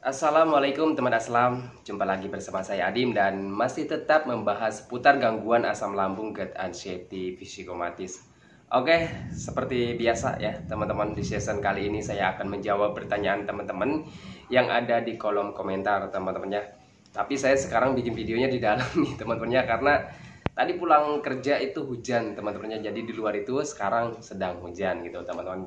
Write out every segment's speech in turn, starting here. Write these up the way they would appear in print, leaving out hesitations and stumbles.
Assalamualaikum teman aslam, jumpa lagi bersama saya Adim dan masih tetap membahas seputar gangguan asam lambung, gut anxiety, psikomatis. Oke, seperti biasa ya teman-teman, di season kali ini saya akan menjawab pertanyaan teman-teman yang ada di kolom komentar teman-temannya. Tapi saya sekarang bikin videonya di dalam nih teman-temannya, karena tadi pulang kerja itu hujan teman-temannya, jadi di luar itu sekarang sedang hujan gitu teman-teman.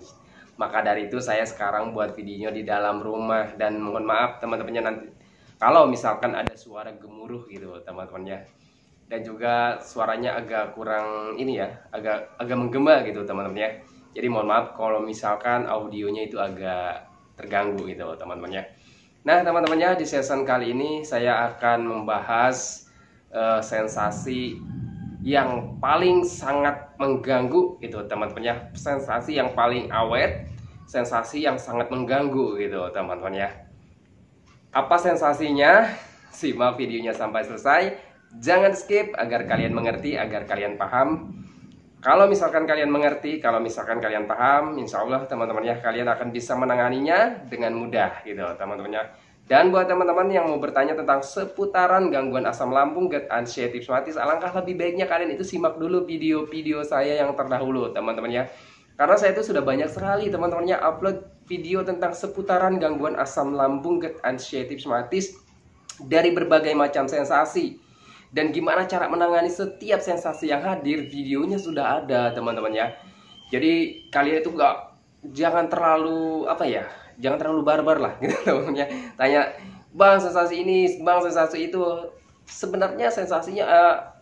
Maka dari itu saya sekarang buat videonya di dalam rumah, dan mohon maaf teman-temannya nanti kalau misalkan ada suara gemuruh gitu teman-temannya, dan juga suaranya agak kurang ini ya, agak menggema gitu teman-temannya. Jadi mohon maaf kalau misalkan audionya itu agak terganggu gitu teman-temannya. Nah teman-temannya, di season kali ini saya akan membahas sensasi yang paling sangat mengganggu gitu teman-teman ya, sensasi yang paling awet, sensasi yang sangat mengganggu gitu teman-teman ya. Apa sensasinya? Simak videonya sampai selesai, jangan skip agar kalian mengerti, agar kalian paham. Kalau misalkan kalian mengerti, kalau misalkan kalian paham, insya Allah teman-teman ya, kalian akan bisa menanganinya dengan mudah gitu teman-teman ya. Dan buat teman-teman yang mau bertanya tentang seputaran gangguan asam lambung, gut anxiety, psikomatis, alangkah lebih baiknya kalian itu simak dulu video-video saya yang terdahulu teman-teman ya. Karena saya itu sudah banyak sekali teman-temannya upload video tentang seputaran gangguan asam lambung, gut anxiety, psikomatis, dari berbagai macam sensasi. Dan gimana cara menangani setiap sensasi yang hadir, videonya sudah ada teman-teman ya. Jadi kalian itu jangan terlalu jangan terlalu barbar lah gitu teman-teman ya. Tanya, bang sensasi ini, bang sensasi itu. Sebenarnya sensasinya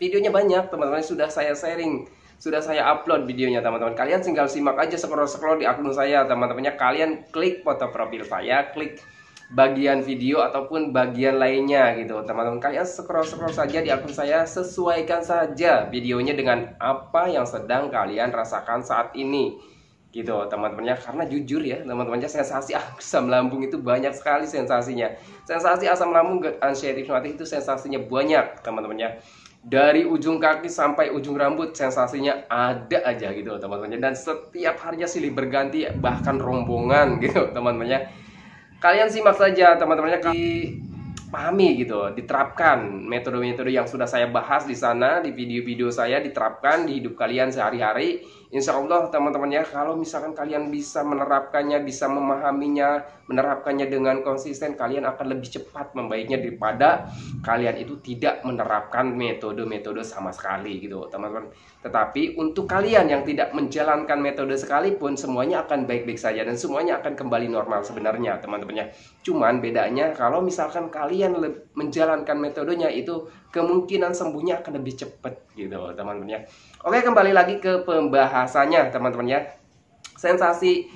videonya banyak teman-teman, sudah saya sharing, sudah saya upload videonya teman-teman. Kalian tinggal simak aja, scroll-scroll di akun saya teman-temannya. Kalian klik foto profil saya, klik bagian video ataupun bagian lainnya gitu teman-teman. Kalian scroll saja di akun saya, sesuaikan saja videonya dengan apa yang sedang kalian rasakan saat ini gitu teman-temannya. Karena jujur ya teman-temannya, sensasi asam lambung itu banyak sekali sensasinya. Sensasi asam lambung, gut anxiety, psikomatis itu sensasinya banyak teman-temannya. Dari ujung kaki sampai ujung rambut sensasinya ada aja gitu teman-temannya. Dan setiap harinya silih berganti, bahkan rombongan gitu teman-temannya. Kalian simak saja teman-temannya, dipahami gitu, diterapkan metode-metode yang sudah saya bahas di sana, di video-video saya, diterapkan di hidup kalian sehari-hari. Insya Allah teman-temannya, kalau misalkan kalian bisa menerapkannya, bisa memahaminya, menerapkannya dengan konsisten, kalian akan lebih cepat membaiknya daripada kalian itu tidak menerapkan metode-metode sama sekali gitu teman-teman. Tetapi untuk kalian yang tidak menjalankan metode sekalipun, semuanya akan baik-baik saja dan semuanya akan kembali normal sebenarnya teman-temannya. Cuman bedanya kalau misalkan kalian menjalankan metodenya, itu kemungkinan sembuhnya akan lebih cepat gitu teman-teman ya. Oke, kembali lagi ke pembahasannya teman-teman ya. Sensasi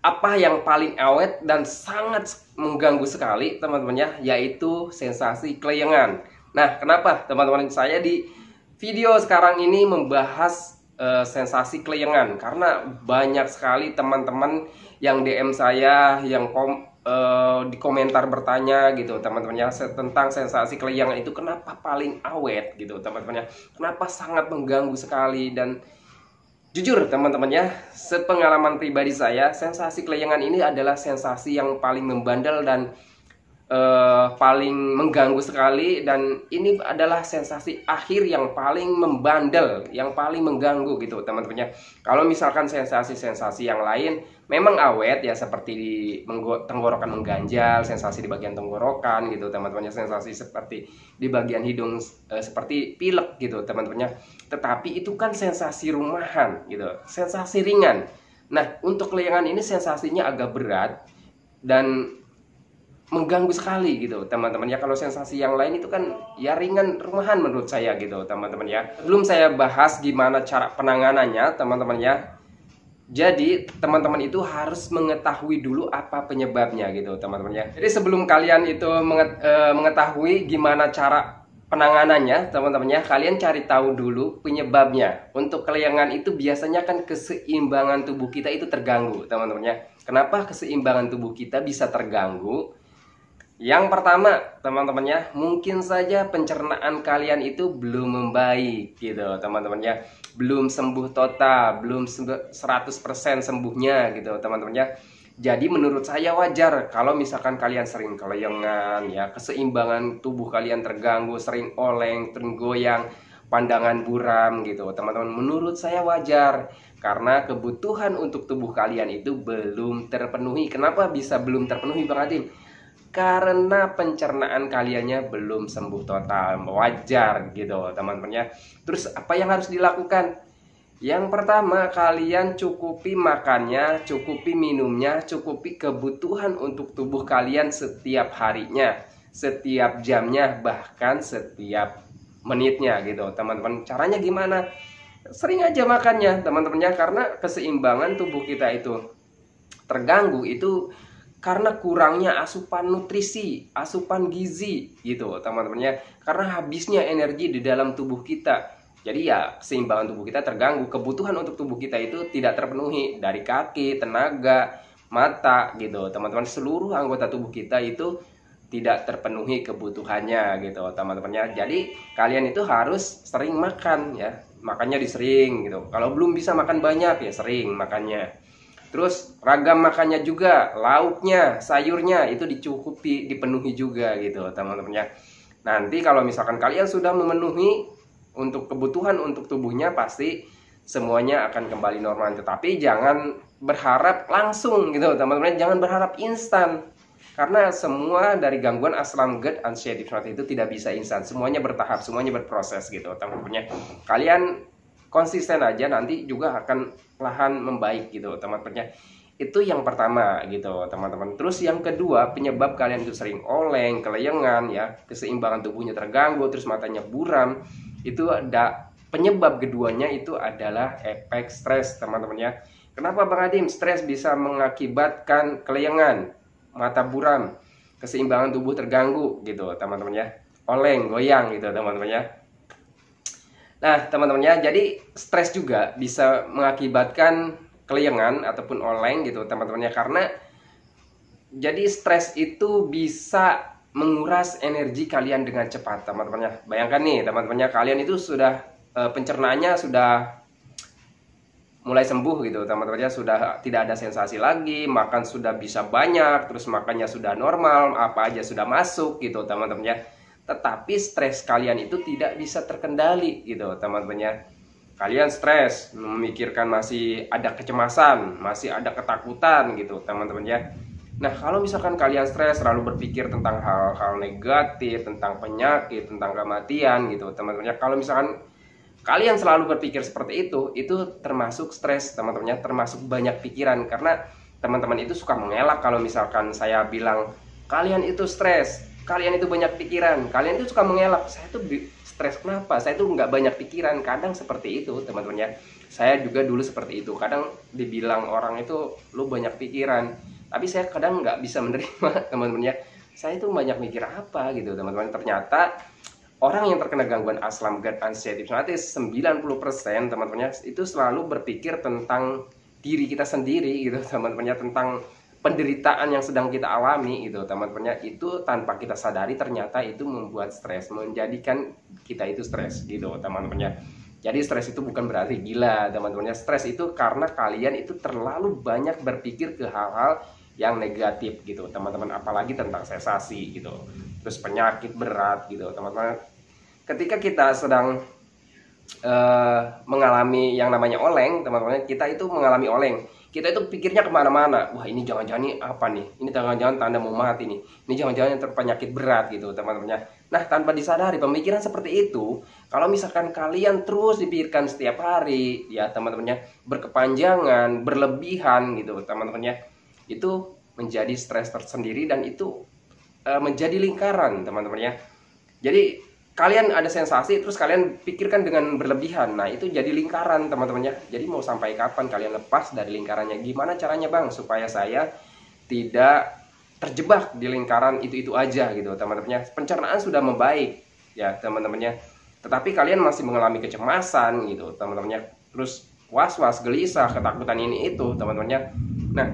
apa yang paling awet dan sangat mengganggu sekali teman-teman ya, yaitu sensasi kelayangan. Nah, kenapa teman-teman saya di video sekarang ini membahas sensasi kelayangan? Karena banyak sekali teman-teman yang DM saya, yang di komentar bertanya gitu teman-temannya, tentang sensasi kelayangan itu kenapa paling awet gitu teman-temannya, kenapa sangat mengganggu sekali. Dan jujur teman-temannya, sepengalaman pribadi saya, sensasi kelayangan ini adalah sensasi yang paling membandel dan paling mengganggu sekali. Dan ini adalah sensasi akhir yang paling membandel, yang paling mengganggu gitu teman-temannya. Kalau misalkan sensasi-sensasi yang lain memang awet ya, seperti di tenggorokan mengganjal, sensasi di bagian tenggorokan gitu teman-temannya, sensasi seperti di bagian hidung seperti pilek gitu teman-temannya. Tetapi itu kan sensasi rumahan gitu, sensasi ringan. Nah, untuk kelayangan ini sensasinya agak berat dan mengganggu sekali gitu teman-teman ya. Kalau sensasi yang lain itu kan ya ringan, rumahan menurut saya gitu teman-teman ya. Belum saya bahas gimana cara penanganannya teman-teman ya. Jadi teman-teman itu harus mengetahui dulu apa penyebabnya gitu teman-teman ya. Jadi sebelum kalian itu mengetahui gimana cara penanganannya teman-teman ya, kalian cari tahu dulu penyebabnya. Untuk kelayangan itu biasanya kan keseimbangan tubuh kita itu terganggu teman-teman ya. Kenapa keseimbangan tubuh kita bisa terganggu? Yang pertama teman-teman ya, mungkin saja pencernaan kalian itu belum membaik gitu teman-teman ya. Belum sembuh total, belum 100% sembuhnya gitu teman-teman ya. Jadi menurut saya wajar kalau misalkan kalian sering kelayangan ya, keseimbangan tubuh kalian terganggu, sering oleng, sering goyang, pandangan buram gitu teman-teman. Menurut saya wajar karena kebutuhan untuk tubuh kalian itu belum terpenuhi. Kenapa bisa belum terpenuhi Bang Adin? Karena pencernaan kaliannya belum sembuh total. Wajar gitu teman-teman ya. Terus apa yang harus dilakukan? Yang pertama, kalian cukupi makannya, cukupi minumnya, cukupi kebutuhan untuk tubuh kalian setiap harinya, setiap jamnya, bahkan setiap menitnya gitu teman-teman. Caranya gimana? Sering aja makannya teman-temannya, karena keseimbangan tubuh kita itu terganggu itu karena kurangnya asupan nutrisi, asupan gizi gitu teman-temannya, karena habisnya energi di dalam tubuh kita. Jadi ya keseimbangan tubuh kita terganggu, kebutuhan untuk tubuh kita itu tidak terpenuhi dari kaki, tenaga, mata gitu teman-teman. Seluruh anggota tubuh kita itu tidak terpenuhi kebutuhannya gitu teman-temannya. Jadi kalian itu harus sering makan ya, makannya disering gitu. Kalau belum bisa makan banyak ya sering makannya. Terus ragam makannya juga, lauknya, sayurnya itu dicukupi, dipenuhi juga gitu teman-temannya. Nanti kalau misalkan kalian sudah memenuhi untuk kebutuhan untuk tubuhnya, pasti semuanya akan kembali normal. Tetapi jangan berharap langsung gitu teman-teman, jangan berharap instan. Karena semua dari gangguan asam GERD anxiety itu tidak bisa instan, semuanya bertahap, semuanya berproses gitu teman-teman. Kalian konsisten aja, nanti juga akan lahan membaik gitu teman-teman. Itu yang pertama gitu teman-teman. Terus yang kedua, penyebab kalian itu sering oleng, kelayangan ya, keseimbangan tubuhnya terganggu, terus matanya buram, itu ada penyebab keduanya itu adalah efek stres teman-teman ya. Kenapa Bang Adim stres bisa mengakibatkan kelayangan, mata buram, keseimbangan tubuh terganggu gitu teman-teman ya, oleng, goyang gitu teman-teman ya. Nah teman-temannya, jadi stres juga bisa mengakibatkan kelayangan ataupun oleng gitu teman-temannya, karena jadi stres itu bisa menguras energi kalian dengan cepat teman-temannya. Bayangkan nih teman-temannya, kalian itu sudah pencernaannya sudah mulai sembuh gitu teman-temannya, sudah tidak ada sensasi lagi, makan sudah bisa banyak, terus makannya sudah normal, apa aja sudah masuk gitu teman-temannya. Tetapi stres kalian itu tidak bisa terkendali gitu teman-temannya. Kalian stres, memikirkan, masih ada kecemasan, masih ada ketakutan gitu teman-temannya. Nah kalau misalkan kalian stres, selalu berpikir tentang hal-hal negatif, tentang penyakit, tentang kematian gitu teman-temannya. Kalau misalkan kalian selalu berpikir seperti itu termasuk stres teman-temannya, termasuk banyak pikiran. Karena teman-teman itu suka mengelak kalau misalkan saya bilang kalian itu stres, kalian itu banyak pikiran, kalian itu suka mengelak. Saya tuh stres kenapa? Saya tuh nggak banyak pikiran. Kadang seperti itu teman-teman ya. Saya juga dulu seperti itu. Kadang dibilang orang itu lu banyak pikiran, tapi saya kadang nggak bisa menerima teman-teman ya. Saya itu banyak mikir apa gitu teman-teman. Ternyata orang yang terkena gangguan asam GERD anxiety 90% teman-teman ya, itu selalu berpikir tentang diri kita sendiri gitu teman-teman ya, tentang penderitaan yang sedang kita alami gitu teman-teman. Itu tanpa kita sadari ternyata itu membuat stres, menjadikan kita itu stres gitu teman-teman. Jadi stres itu bukan berarti gila teman-teman. Stres itu karena kalian itu terlalu banyak berpikir ke hal-hal yang negatif gitu teman-teman, apalagi tentang sensasi gitu, terus penyakit berat gitu teman-teman. Ketika kita sedang mengalami yang namanya oleng teman-teman, kita itu mengalami oleng, kita itu pikirnya kemana-mana. Wah ini jangan-jangan ini apa nih, ini jangan-jangan tanda mau mati nih, ini jangan-jangan terpenyakit berat gitu teman-teman. Nah tanpa disadari pemikiran seperti itu, kalau misalkan kalian terus dipikirkan setiap hari ya teman-teman, berkepanjangan, berlebihan gitu teman-teman, itu menjadi stres tersendiri dan itu menjadi lingkaran teman-teman. Jadi kalian ada sensasi terus kalian pikirkan dengan berlebihan. Nah itu jadi lingkaran teman-teman ya. Jadi mau sampai kapan kalian lepas dari lingkarannya? Gimana caranya Bang supaya saya tidak terjebak di lingkaran itu aja gitu teman-teman. Pencernaan sudah membaik ya teman-teman, tetapi kalian masih mengalami kecemasan gitu teman-teman. Terus was-was, gelisah, ketakutan ini itu teman-teman. Nah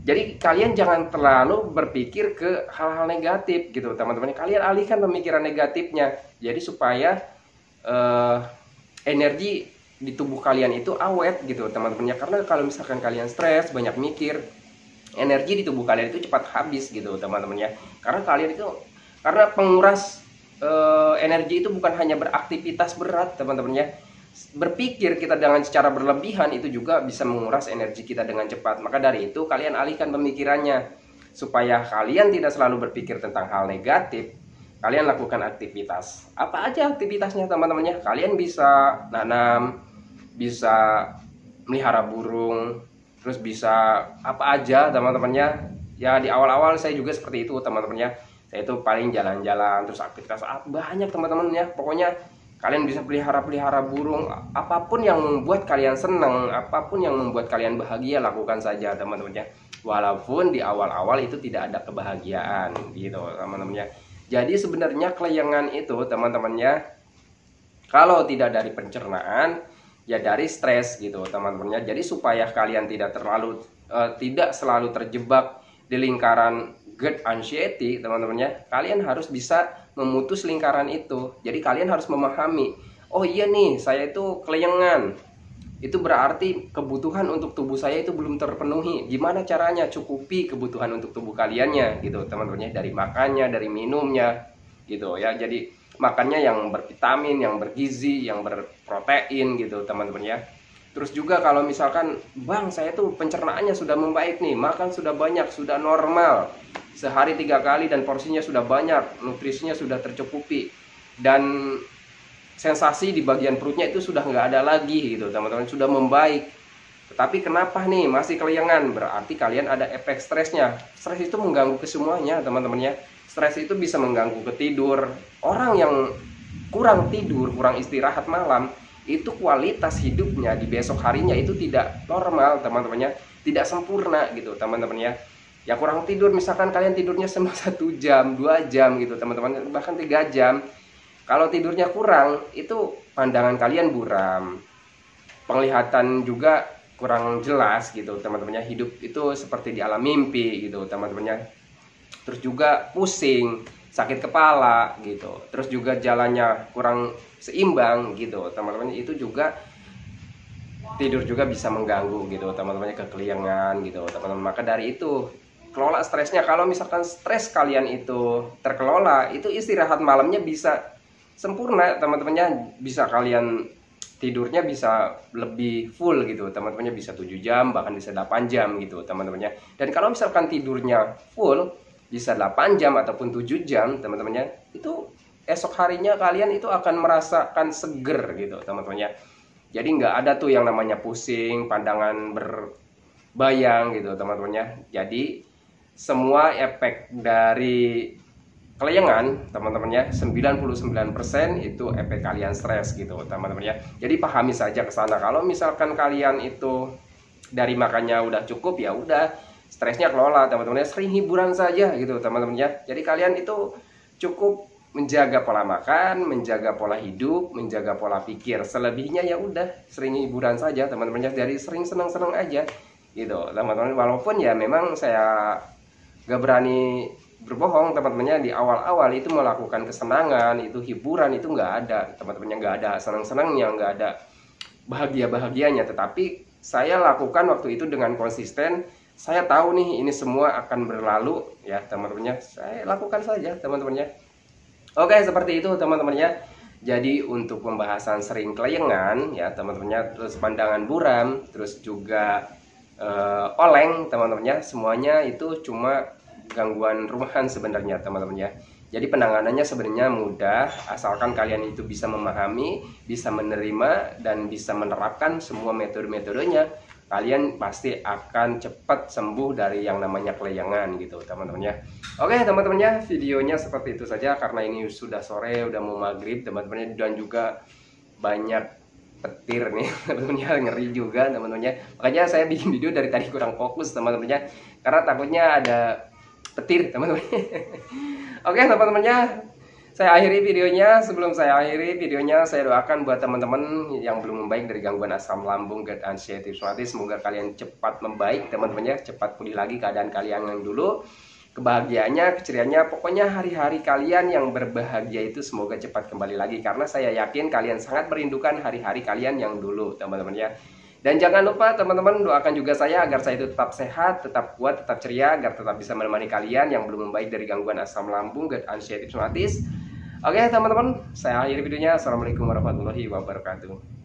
jadi kalian jangan terlalu berpikir ke hal-hal negatif gitu teman-teman. Kalian alihkan pemikiran negatifnya. Jadi supaya energi di tubuh kalian itu awet gitu teman-teman. Karena kalau misalkan kalian stres, banyak mikir, energi di tubuh kalian itu cepat habis gitu teman-teman ya. Karena kalian itu, karena penguras energi itu bukan hanya beraktivitas berat teman-teman ya. Berpikir kita dengan secara berlebihan itu juga bisa menguras energi kita dengan cepat. Maka dari itu kalian alihkan pemikirannya supaya kalian tidak selalu berpikir tentang hal negatif. Kalian lakukan aktivitas. Apa aja aktivitasnya teman-teman ya? Kalian bisa nanam, bisa melihara burung, terus bisa apa aja teman-temannya. Ya di awal-awal saya juga seperti itu teman-temannya. Saya itu paling jalan-jalan, terus aktivitas banyak teman-teman ya. Pokoknya kalian bisa pelihara burung, apapun yang membuat kalian senang, apapun yang membuat kalian bahagia, lakukan saja teman-temannya. Walaupun di awal-awal itu tidak ada kebahagiaan gitu teman-temannya. Jadi sebenarnya kelayangan itu teman-temannya, kalau tidak dari pencernaan ya dari stres gitu teman-temannya. Jadi supaya kalian tidak selalu terjebak di lingkaran GERD anxiety teman-temannya, kalian harus bisa memutus lingkaran itu. Jadi kalian harus memahami, oh iya nih saya itu kelayangan, itu berarti kebutuhan untuk tubuh saya itu belum terpenuhi. Gimana caranya cukupi kebutuhan untuk tubuh kaliannya gitu teman-temannya, dari makannya, dari minumnya gitu ya. Jadi makannya yang bervitamin, yang bergizi, yang berprotein gitu teman-teman ya. Terus juga kalau misalkan bang saya tuh pencernaannya sudah membaik nih, makan sudah banyak, sudah normal, sehari 3 kali dan porsinya sudah banyak, nutrisinya sudah tercukupi, dan sensasi di bagian perutnya itu sudah nggak ada lagi gitu teman-teman, sudah membaik. Tetapi kenapa nih masih kelayangan? Berarti kalian ada efek stresnya. Stres itu mengganggu ke semuanya teman-teman ya. Stres itu bisa mengganggu ke tidur. Orang yang kurang tidur, kurang istirahat malam, itu kualitas hidupnya di besok harinya itu tidak normal teman-temannya, tidak sempurna gitu teman-teman ya. Ya kurang tidur, misalkan kalian tidurnya cuma 1 jam, 2 jam gitu teman-teman, bahkan 3 jam. Kalau tidurnya kurang, itu pandangan kalian buram, penglihatan juga kurang jelas gitu teman-temannya. Hidup itu seperti di alam mimpi gitu teman-temannya. Terus juga pusing, sakit kepala gitu. Terus juga jalannya kurang seimbang gitu teman-teman. Itu juga tidur juga bisa mengganggu gitu teman-temannya, kekeliangan gitu teman-teman. Maka dari itu kelola stresnya. Kalau misalkan stres kalian itu terkelola, itu istirahat malamnya bisa sempurna teman-temannya. Bisa kalian tidurnya bisa lebih full gitu teman-temannya, bisa 7 jam bahkan bisa 8 jam gitu teman-temannya. Dan kalau misalkan tidurnya full bisa 8 jam ataupun 7 jam teman-temannya, itu esok harinya kalian itu akan merasakan seger gitu teman-temannya. Jadi nggak ada tuh yang namanya pusing, pandangan berbayang gitu teman-temannya. Jadi semua efek dari kelayangan teman-temannya 99% itu efek kalian stres gitu teman-temannya. Jadi pahami saja ke sana. Kalau misalkan kalian itu dari makannya udah cukup, ya udah stresnya kelola teman-teman ya, sering hiburan saja gitu teman-teman ya. Jadi kalian itu cukup menjaga pola makan, menjaga pola hidup, menjaga pola pikir. Selebihnya ya udah sering hiburan saja teman-teman ya, dari sering senang-senang aja gitu teman-teman. Walaupun ya memang saya gak berani berbohong teman-temannya, di awal-awal itu melakukan kesenangan, itu hiburan itu nggak ada teman-temannya, nggak ada senang-senangnya, nggak ada bahagia-bahagianya. Tetapi saya lakukan waktu itu dengan konsisten. Saya tahu nih ini semua akan berlalu ya teman-temannya, saya lakukan saja teman-temannya. Oke, seperti itu teman-temannya. Jadi untuk pembahasan sering kelayangan ya teman-temannya, terus pandangan buram, terus juga oleng teman-temannya, semuanya itu cuma gangguan rumahan sebenarnya teman-temannya. Jadi penanganannya sebenarnya mudah, asalkan kalian itu bisa memahami, bisa menerima, dan bisa menerapkan semua metode-metodenya. Kalian pasti akan cepat sembuh dari yang namanya kelayangan gitu teman-temannya. Oke teman-temannya, videonya seperti itu saja karena ini sudah sore, udah mau maghrib teman-temannya, dan juga banyak petir nih teman-temannya, ngeri juga teman-temannya. Makanya saya bikin video dari tadi kurang fokus teman-temannya, karena takutnya ada petir teman-temannya. Oke teman-temannya, saya akhiri videonya. Sebelum saya akhiri videonya, saya doakan buat teman-teman yang belum membaik dari gangguan asam lambung, GERD anxiety, semoga kalian cepat membaik teman-temannya, cepat pulih lagi keadaan kalian yang dulu, kebahagiaannya, keceriaannya, pokoknya hari-hari kalian yang berbahagia itu semoga cepat kembali lagi, karena saya yakin kalian sangat merindukan hari-hari kalian yang dulu teman-temannya. Dan jangan lupa teman-teman doakan juga saya agar saya itu tetap sehat, tetap kuat, tetap ceria, agar tetap bisa menemani kalian yang belum membaik dari gangguan asam lambung, GERD, anxiety, rheumatis. Oke teman-teman, saya akhiri videonya. Assalamualaikum warahmatullahi wabarakatuh.